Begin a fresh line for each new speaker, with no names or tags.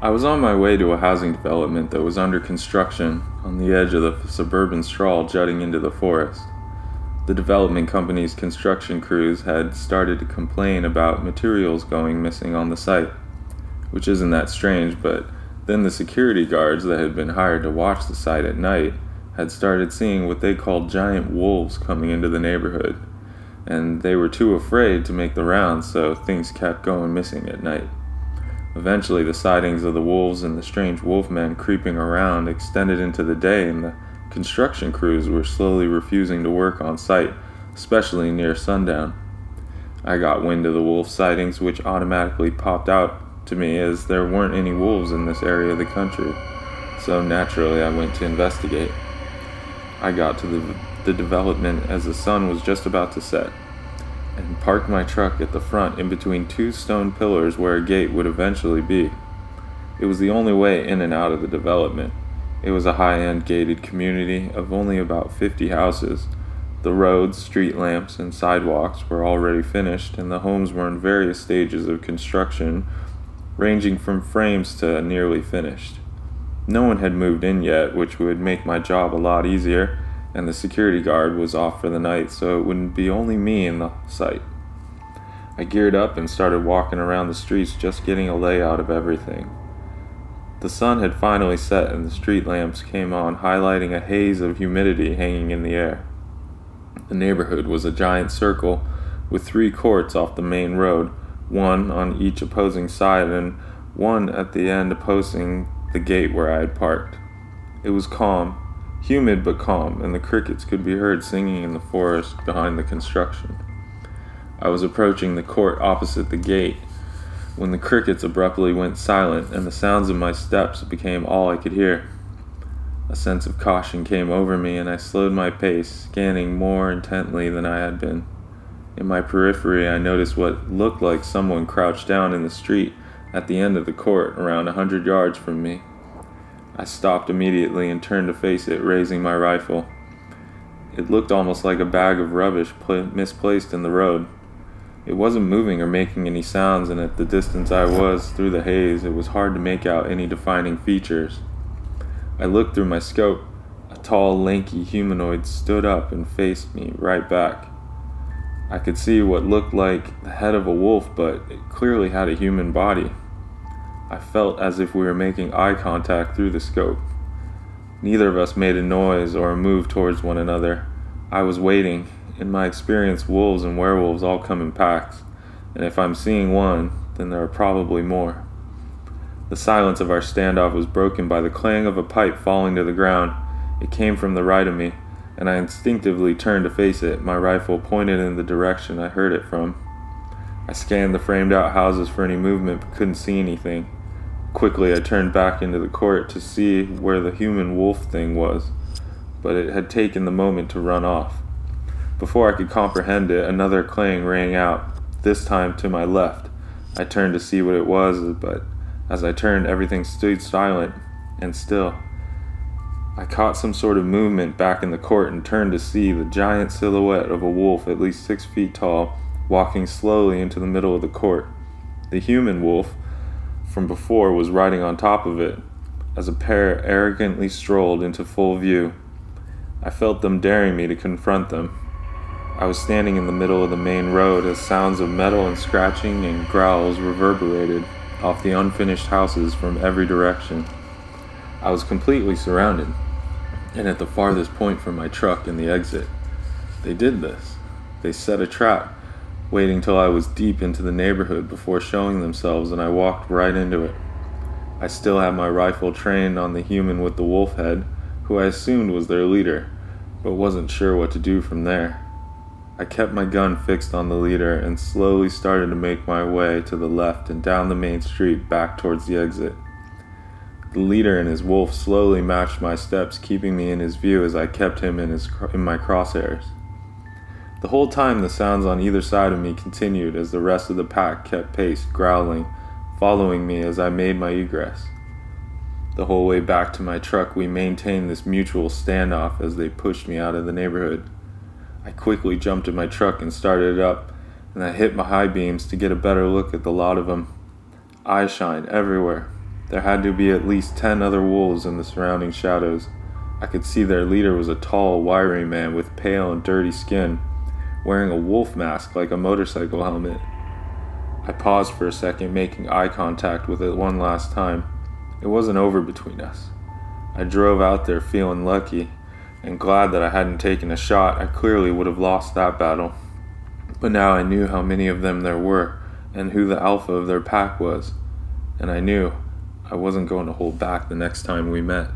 I was on my way to a housing development that was under construction on the edge of the suburban sprawl jutting into the forest. The development company's construction crews had started to complain about materials going missing on the site, which isn't that strange, but then the security guards that had been hired to watch the site at night had started seeing what they called giant wolves coming into the neighborhood, and they were too afraid to make the rounds, so things kept going missing at night. Eventually, the sightings of the wolves and the strange wolfmen creeping around extended into the day, and the construction crews were slowly refusing to work on site, especially near sundown. I got wind of the wolf sightings, which automatically popped out to me as there weren't any wolves in this area of the country, so naturally I went to investigate. I got to the development as the sun was just about to set, and parked my truck at the front in between two stone pillars where a gate would eventually be. It was the only way in and out of the development. It was a high-end gated community of only about 50 houses. The roads, street lamps, and sidewalks were already finished, and the homes were in various stages of construction, ranging from frames to nearly finished. No one had moved in yet, which would make my job a lot easier, and the security guard was off for the night, so it wouldn't be only me in the site. I geared up and started walking around the streets, just getting a layout of everything. The sun had finally set and the street lamps came on, highlighting a haze of humidity hanging in the air. The neighborhood was a giant circle with 3 courts off the main road, one on each opposing side and one at the end opposing the gate where I had parked. It was calm, humid but calm, and the crickets could be heard singing in the forest behind the construction. I was approaching the court opposite the gate when the crickets abruptly went silent and the sounds of my steps became all I could hear. A sense of caution came over me and I slowed my pace, scanning more intently than I had been. In my periphery, I noticed what looked like someone crouched down in the street at the end of the court, around 100 yards from me. I stopped immediately and turned to face it, raising my rifle. It looked almost like a bag of rubbish misplaced in the road. It wasn't moving or making any sounds, and at the distance I was through the haze, it was hard to make out any defining features. I looked through my scope. A tall, lanky humanoid stood up and faced me right back. I could see what looked like the head of a wolf, but it clearly had a human body. I felt as if we were making eye contact through the scope. Neither of us made a noise or a move towards one another. I was waiting. In my experience, wolves and werewolves all come in packs, and if I'm seeing one, then there are probably more. The silence of our standoff was broken by the clang of a pipe falling to the ground. It came from the right of me, and I instinctively turned to face it, my rifle pointed in the direction I heard it from. I scanned the framed-out houses for any movement, but couldn't see anything. Quickly, I turned back into the court to see where the human wolf thing was, but it had taken the moment to run off. Before I could comprehend it, another clang rang out, this time to my left. I turned to see what it was, but as I turned, everything stood silent and still. I caught some sort of movement back in the court and turned to see the giant silhouette of a wolf at least 6 feet tall, walking slowly into the middle of the court. The human wolf from before was riding on top of it, as a pair arrogantly strolled into full view. I felt them daring me to confront them. I was standing in the middle of the main road as sounds of metal and scratching and growls reverberated off the unfinished houses from every direction. I was completely surrounded, and at the farthest point from my truck in the exit. They did this. They set a trap, waiting till I was deep into the neighborhood before showing themselves, and I walked right into it. I still had my rifle trained on the human with the wolf head, who I assumed was their leader, but wasn't sure what to do from there. I kept my gun fixed on the leader and slowly started to make my way to the left and down the main street back towards the exit. The leader and his wolf slowly matched my steps, keeping me in his view as I kept him in my crosshairs. The whole time the sounds on either side of me continued as the rest of the pack kept pace, growling, following me as I made my egress. The whole way back to my truck we maintained this mutual standoff as they pushed me out of the neighborhood. I quickly jumped in my truck and started it up, and I hit my high beams to get a better look at the lot of them. Eye shine everywhere. There had to be at least 10 other wolves in the surrounding shadows. I could see their leader was a tall, wiry man with pale and dirty skin, wearing a wolf mask like a motorcycle helmet. I paused for a second, making eye contact with it one last time. It wasn't over between us. I drove out there feeling lucky and glad that I hadn't taken a shot. I clearly would have lost that battle. But now I knew how many of them there were and who the alpha of their pack was. And I knew I wasn't going to hold back the next time we met.